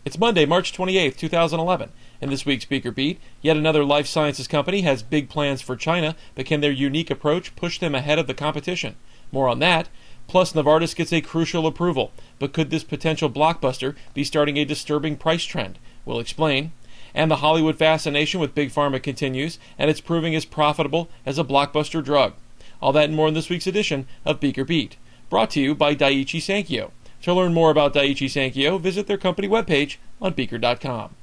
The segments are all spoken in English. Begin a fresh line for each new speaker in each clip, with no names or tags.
It's Monday, March 28th, 2011. In this week's BeakerBeat, yet another life sciences company has big plans for China, but can their unique approach push them ahead of the competition? More on that. Plus, Novartis gets a crucial approval, but could this potential blockbuster be starting a disturbing price trend? We'll explain. And the Hollywood fascination with big pharma continues, and it's proving as profitable as a blockbuster drug. All that and more in this week's edition of BeakerBeat, brought to you by Daiichi Sankyo. To learn more about Daiichi Sankyo, visit their company webpage on Beaker.com.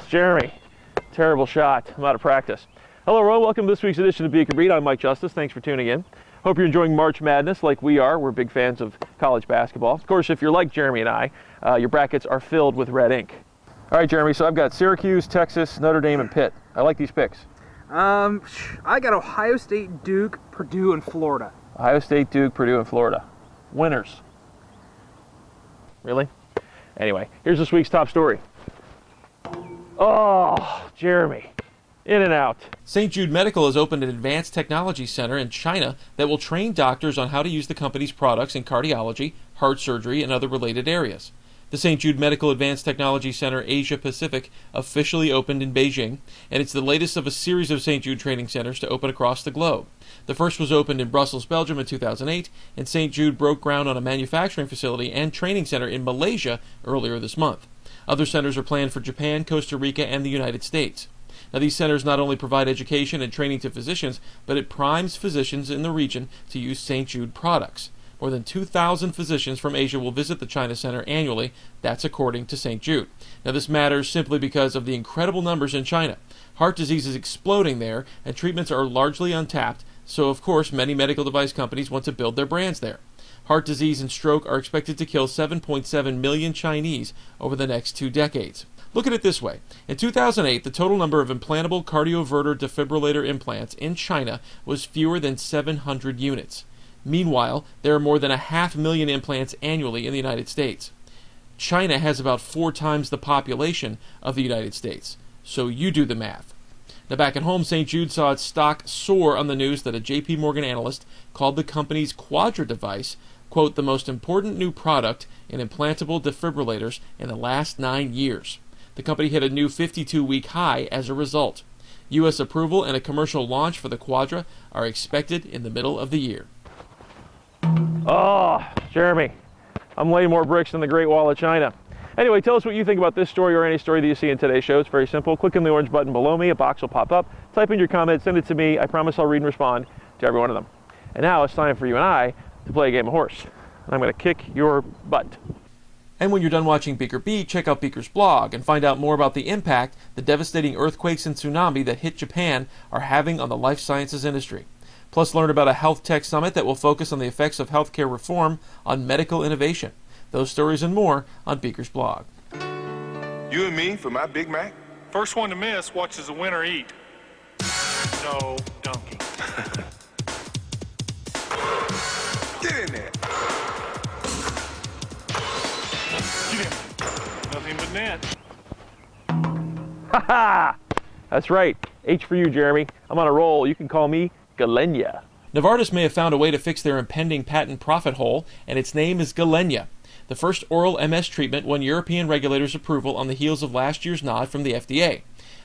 Jeremy, terrible shot. I'm out of practice. Hello, everyone. Welcome to this week's edition of BeakerBeat. I'm Mike Justice. Thanks for tuning in. Hope you're enjoying March Madness like we are. We're big fans of college basketball. Of course, if you're like Jeremy and I, your brackets are filled with red ink. All right, Jeremy, so I've got Syracuse, Texas, Notre Dame, and Pitt. I like these picks.
I got Ohio State, Duke, Purdue, and Florida.
Ohio State, Duke, Purdue, and Florida. Winners. Really? Anyway, here's this week's top story. Oh, Jeremy. In and out.
St. Jude Medical has opened an advanced technology center in China that will train doctors on how to use the company's products in cardiology, heart surgery, and other related areas. The St. Jude Medical Advanced Technology Center Asia Pacific officially opened in Beijing, and it's the latest of a series of St. Jude training centers to open across the globe. The first was opened in Brussels, Belgium in 2008, and St. Jude broke ground on a manufacturing facility and training center in Malaysia earlier this month. Other centers are planned for Japan, Costa Rica, and the United States. Now, these centers not only provide education and training to physicians, but it primes physicians in the region to use St. Jude products. More than 2,000 physicians from Asia will visit the China Center annually. That's according to St. Jude. Now, this matters simply because of the incredible numbers in China. Heart disease is exploding there, and treatments are largely untapped, so of course many medical device companies want to build their brands there. Heart disease and stroke are expected to kill 7.7 million Chinese over the next 2 decades. Look at it this way. In 2008, the total number of implantable cardioverter defibrillator implants in China was fewer than 700 units. Meanwhile, there are more than 500,000 implants annually in the United States. China has about 4 times the population of the United States. So you do the math. Now, back at home, St. Jude saw its stock soar on the news that a J.P. Morgan analyst called the company's Quadra device, quote, the most important new product in implantable defibrillators in the last 9 years. The company hit a new 52-week high as a result. U.S. approval and a commercial launch for the Quadra are expected in the middle of the year.
Oh, Jeremy, I'm laying more bricks than the Great Wall of China. Anyway, tell us what you think about this story or any story that you see in today's show. It's very simple. Click on the orange button below me. A box will pop up. Type in your comment. Send it to me. I promise I'll read and respond to every one of them. And now it's time for you and I to play a game of horse. And I'm going to kick your butt.
And when you're done watching BeakerBeat, check out Beaker's blog and find out more about the impact the devastating earthquakes and tsunami that hit Japan are having on the life sciences industry. Plus, learn about a health tech summit that will focus on the effects of healthcare reform on medical innovation. Those stories and more on Beaker's blog.
You and me for my Big Mac?
First one to miss watches the winner eat. No, donkey.
Get in there.
Get in. Nothing but net.
Ha ha! That's right. H for you, Jeremy. I'm on a roll. You can call me Galenia.
Novartis may have found a way to fix their impending patent profit hole, and its name is Galenia. The first oral MS treatment won European regulators' approval on the heels of last year's nod from the FDA.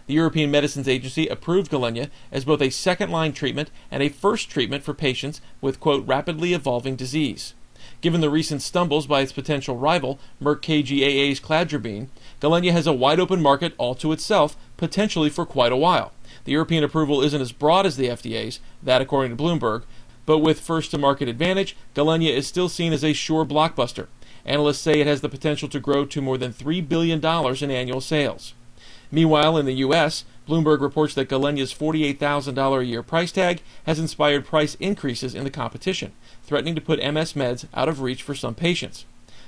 The European Medicines Agency approved Galenia as both a second-line treatment and a first treatment for patients with, quote, rapidly evolving disease. Given the recent stumbles by its potential rival, Merck KGaA's cladribine, Galenia has a wide-open market all to itself, potentially for quite a while. The European approval isn't as broad as the FDA's, that according to Bloomberg, but with first-to-market advantage, Galenia is still seen as a sure blockbuster. Analysts say it has the potential to grow to more than $3 billion in annual sales. Meanwhile, in the U.S., Bloomberg reports that Galenia's $48,000 a year price tag has inspired price increases in the competition, threatening to put MS meds out of reach for some patients.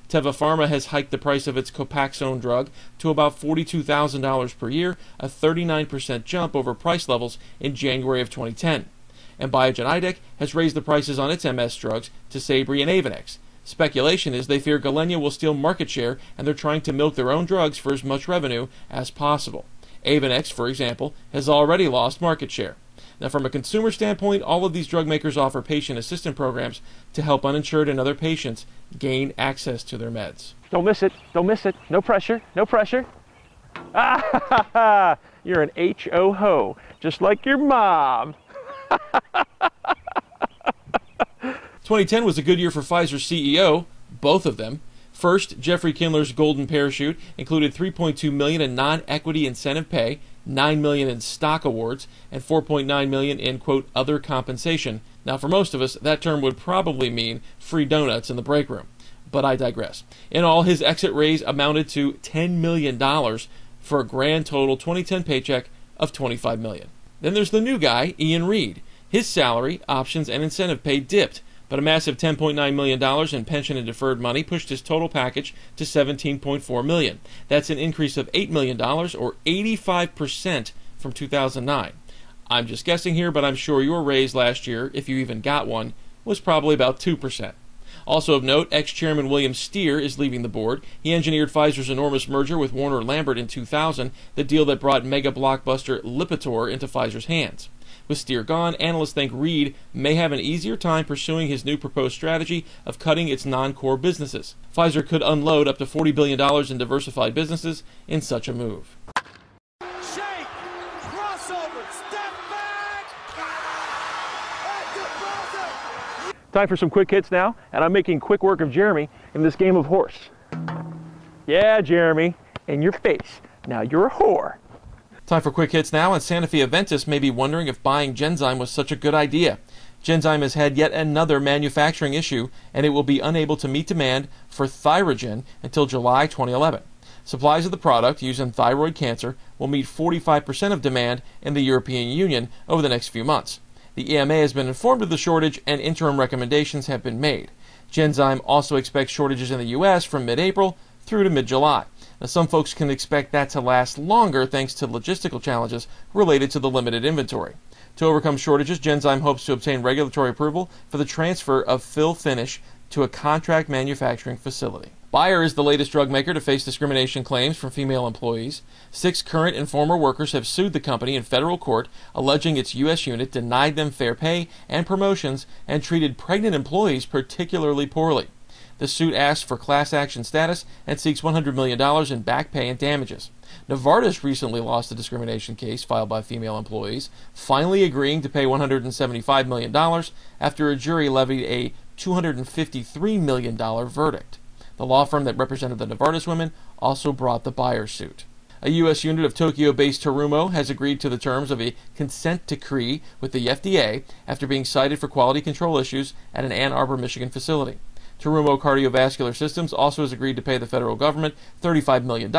Teva Pharma has hiked the price of its Copaxone drug to about $42,000 per year, a 39% jump over price levels in January of 2010. And Biogen Idec has raised the prices on its MS drugs to Sabri and Avonex. Speculation is they fear Galenia will steal market share, and they're trying to milk their own drugs for as much revenue as possible. Avonex, for example, has already lost market share. Now, from a consumer standpoint, all of these drug makers offer patient assistance programs to help uninsured and other patients gain access to their meds.
Don't miss it. Don't miss it. No pressure. No pressure. Ah, ha, ha. You're an H-O-ho, just like your mom.
2010 was a good year for Pfizer's CEO, both of them. First, Jeffrey Kindler's golden parachute included $3.2 million in non-equity incentive pay, $9 million in stock awards, and $4.9 million in, quote, other compensation. Now, for most of us, that term would probably mean free donuts in the break room. But I digress. In all, his exit raise amounted to $10 million for a grand total 2010 paycheck of $25 million. Then there's the new guy, Ian Reed. His salary, options, and incentive pay dipped, but a massive $10.9 million in pension and deferred money pushed his total package to $17.4 million. That's an increase of $8 million, or 85% from 2009. I'm just guessing here, but I'm sure your raise last year, if you even got one, was probably about 2%. Also of note, ex-chairman William Steer is leaving the board. He engineered Pfizer's enormous merger with Warner Lambert in 2000, the deal that brought mega blockbuster Lipitor into Pfizer's hands. With Steer gone, analysts think Reed may have an easier time pursuing his new proposed strategy of cutting its non-core businesses. Pfizer could unload up to $40 billion in diversified businesses in such a move.
Shake, crossover, step back, and
Time for some quick hits now, and I'm making quick work of Jeremy in this game of horse. Yeah, Jeremy, in your face. Now you're a whore.
Time for quick hits now, and Sanofi Aventis may be wondering if buying Genzyme was such a good idea. Genzyme has had yet another manufacturing issue, and it will be unable to meet demand for Thyrogen until July 2011. Supplies of the product used in thyroid cancer will meet 45% of demand in the European Union over the next few months. The EMA has been informed of the shortage, and interim recommendations have been made. Genzyme also expects shortages in the U.S. from mid-April through to mid-July. Now, some folks can expect that to last longer thanks to logistical challenges related to the limited inventory. To overcome shortages, Genzyme hopes to obtain regulatory approval for the transfer of fill finish to a contract manufacturing facility. Bayer is the latest drug maker to face discrimination claims from female employees. 6 current and former workers have sued the company in federal court, alleging its U.S. unit denied them fair pay and promotions and treated pregnant employees particularly poorly. The suit asks for class action status and seeks $100 million in back pay and damages. Novartis recently lost a discrimination case filed by female employees, finally agreeing to pay $175 million after a jury levied a $253 million verdict. The law firm that represented the Novartis women also brought the Bayer suit. A U.S. unit of Tokyo-based Terumo has agreed to the terms of a consent decree with the FDA after being cited for quality control issues at an Ann Arbor, Michigan facility. Terumo Cardiovascular Systems also has agreed to pay the federal government $35 million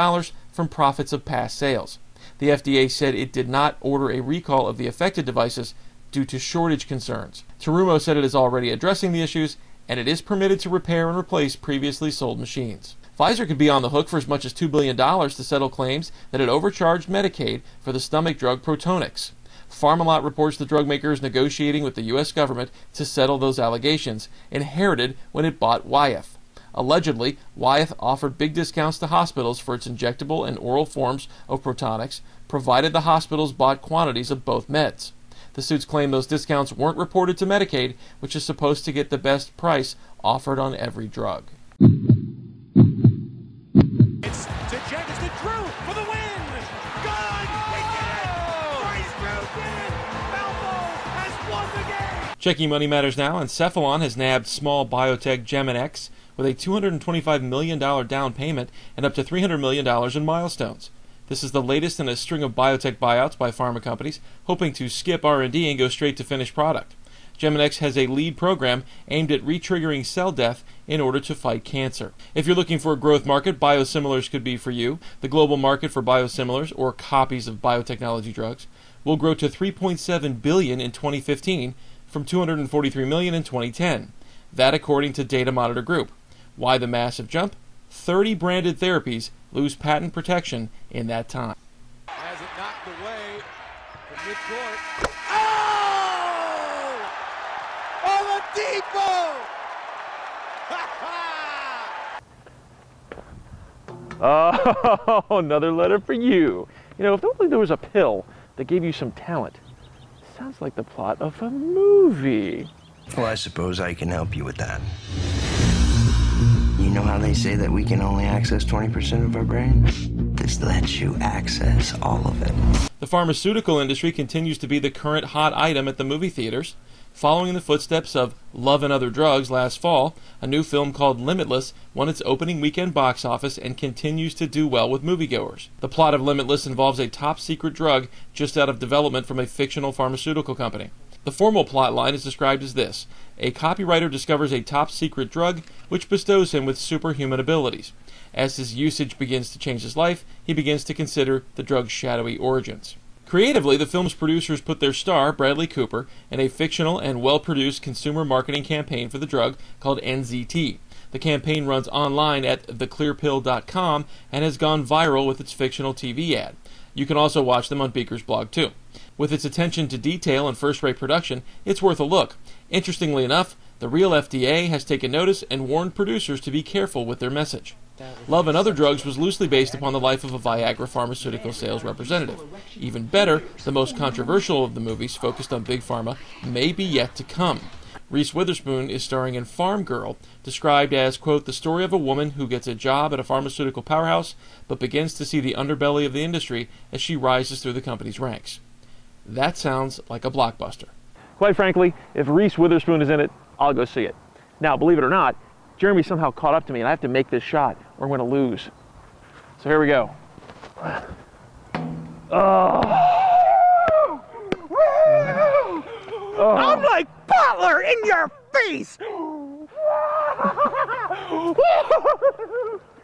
from profits of past sales. The FDA said it did not order a recall of the affected devices due to shortage concerns. Terumo said it is already addressing the issues, and it is permitted to repair and replace previously sold machines. Pfizer could be on the hook for as much as $2 billion to settle claims that it overcharged Medicaid for the stomach drug Protonix. Pharmalot reports the drug maker is negotiating with the U.S. government to settle those allegations, inherited when it bought Wyeth. Allegedly, Wyeth offered big discounts to hospitals for its injectable and oral forms of Protonix, provided the hospitals bought quantities of both meds. The suits claim those discounts weren't reported to Medicaid, which is supposed to get the best price offered on every drug.
it's to Jenkins to Drew for the win. Gone. He did it. Bryce Drew did it. Malvo has won the game.
Checking money matters now, and Cephalon has nabbed small biotech Geminex with a $225 million down payment and up to $300 million in milestones. This is the latest in a string of biotech buyouts by pharma companies, hoping to skip R&D and go straight to finished product. Geminex has a lead program aimed at retriggering cell death in order to fight cancer. If you're looking for a growth market, biosimilars could be for you. The global market for biosimilars, or copies of biotechnology drugs, will grow to $3.7 billion in 2015 from $243 million in 2010. That according to Data Monitor Group. Why the massive jump? 30 branded therapies lose patent protection in that time.
Has it knocked away from midcourt. Oh! Oladipo!
Oh, another letter for you. You know, if only there was a pill that gave you some talent. sounds like the plot of a movie.
Well, I suppose I can help you with that. You know how they say that we can only access 20% of our brain? This lets you access all of it.
The pharmaceutical industry continues to be the current hot item at the movie theaters. Following in the footsteps of Love and Other Drugs last fall, a new film called Limitless won its opening weekend box office and continues to do well with moviegoers. The plot of Limitless involves a top-secret drug just out of development from a fictional pharmaceutical company. The formal plot line is described as this: a copywriter discovers a top-secret drug which bestows him with superhuman abilities. As his usage begins to change his life, he begins to consider the drug's shadowy origins. Creatively, the film's producers put their star, Bradley Cooper, in a fictional and well-produced consumer marketing campaign for the drug called NZT. The campaign runs online at theclearpill.com and has gone viral with its fictional TV ad. You can also watch them on Beaker's blog too. With its attention to detail and first-rate production, it's worth a look. Interestingly enough, the real FDA has taken notice and warned producers to be careful with their message. Love and Other Drugs was loosely based upon the life of a Viagra pharmaceutical sales representative. Even better, the most controversial of the movies focused on Big Pharma may be yet to come. Reese Witherspoon is starring in Farm Girl, described as, quote, the story of a woman who gets a job at a pharmaceutical powerhouse but begins to see the underbelly of the industry as she rises through the company's ranks. That sounds like a blockbuster.
Quite frankly, if Reese Witherspoon is in it, I'll go see it. Now, believe it or not, Jeremy somehow caught up to me, and I have to make this shot, or I'm going to lose. So here we go.
I'm like Butler in your face!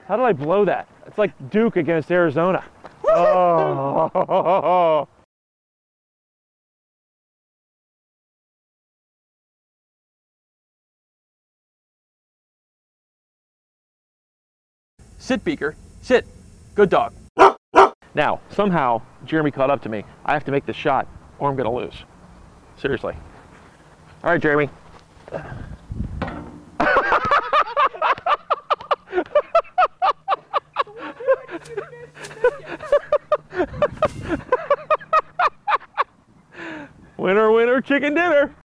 How did I blow that? It's like Duke against Arizona. Oh. Sit, Beaker. Sit. Good dog. Now, somehow, Jeremy caught up to me. I have to make this shot, or I'm going to lose. Seriously. All right, Jeremy. Winner, winner, chicken dinner.